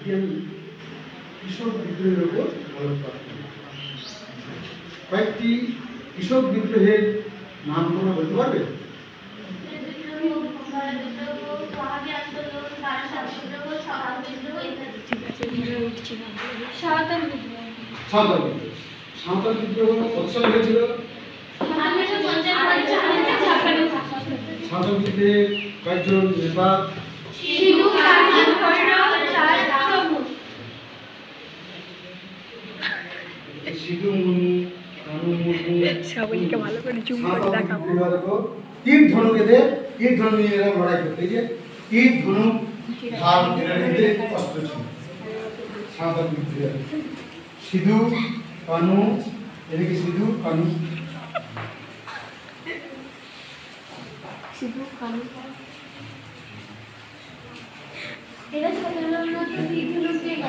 আজকে আমি কৃষক বিদ্রোহের উপর আলোকপাত করব। কয়েকটি কৃষক বিদ্রোহের নাম তোমরা বলতে পারবে? সাঁওতাল বিদ্রোহ কত সালে হয়েছিল? সাঁওতাল বিদ্রোহে কয়েকজন নেতা? সিধু মুর্মু, কানু মুর্মু, সবাইকে ভালো করে জুম করে দেখাবো। তীর ধনুকেদের তীর ধনুক নিয়ে এরা লড়াই করতে, যে তীর ধনুক ঢাল এদের অস্ত্র ছিল সাঁওতাল বিদ্রোহে। সিধু কানু, এদিকে সিধু কানু,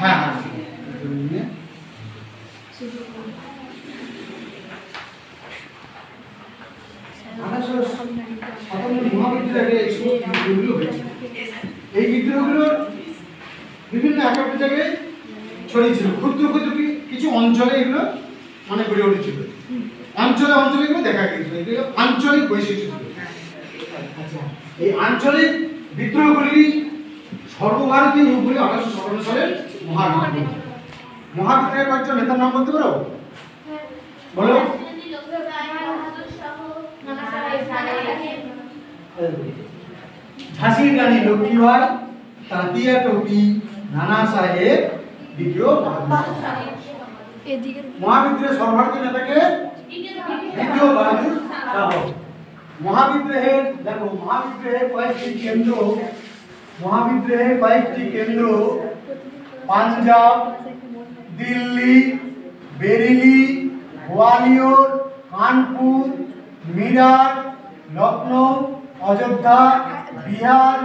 হ্যাঁ হ্যাঁ এই বিদ্রোহগুলো বিভিন্ন এক একটা জায়গায় ছড়িয়েছিল, ক্ষুদ্র ক্ষুদ্র কিছু অঞ্চলে এগুলো মানে গড়ে উঠেছিল। অঞ্চলে অঞ্চলে এগুলো দেখা গিয়েছিল, এগুলো আঞ্চলিক বৈশিষ্ট্য ছিল। আচ্ছা, এই আঞ্চলিক বিদ্রোহগুলি সর্বভারতীয় রূপ হলে 1857 সালের মহাবিদ্রোহ। মহাবিদ্রোহের কয়েকজন নেতার নাম বলতে পারো? বলো। ঝাঁসির রানী লক্ষ্মীবাই, তাঁতিয়া টোপি, নানা সাহেব, দ্বিতীয় মহাবিদ্রোহের সর্বভারতীয় নেতাকে দ্বিতীয় বাহাদুর শাহ। মহাবিদ্রোহের দেখো, মহাবিদ্রোহের কয়েকটি কেন্দ্র পাঞ্জাব, দিল্লি, বেরেলি, গোয়ালিয়র, কানপুর, মিরাট, লখনৌ, অযোধ্যা, বিহার,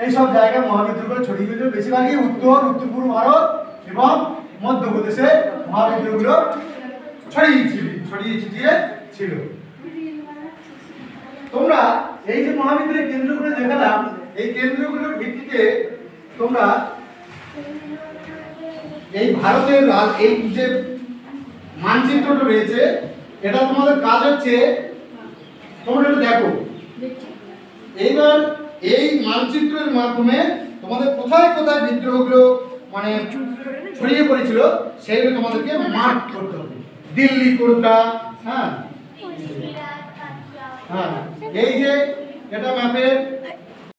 এইসব জায়গায় মহাবিদ্রোহগুলো ছড়িয়ে গেছিল। বেশিরভাগই উত্তর পূর্ব ভারত এবং মধ্যপ্রদেশে মহাবিদ্রোহগুলো ছড়িয়ে ছিটিয়ে ছিল। তোমরা এই যে মহাবিদ্রোহের কেন্দ্রগুলো দেখালাম, এই কেন্দ্রগুলোর ভিত্তিতে তোমরা এই ভারতের এই যে মানচিত্রটা রয়েছে, এটা তোমাদের কাজ হচ্ছে তোমরা একটু দেখো। এইবার এই মানচিত্রের মাধ্যমে তোমাদের কোথায় কোথায় বিদ্রোহগুলো মানে ছড়িয়ে পড়েছিল সেইগুলো তোমাদেরকে মার্ক করতে হবে। দিল্লি কোনটা, হ্যাঁ হ্যাঁ, এই যে এটা ম্যাপের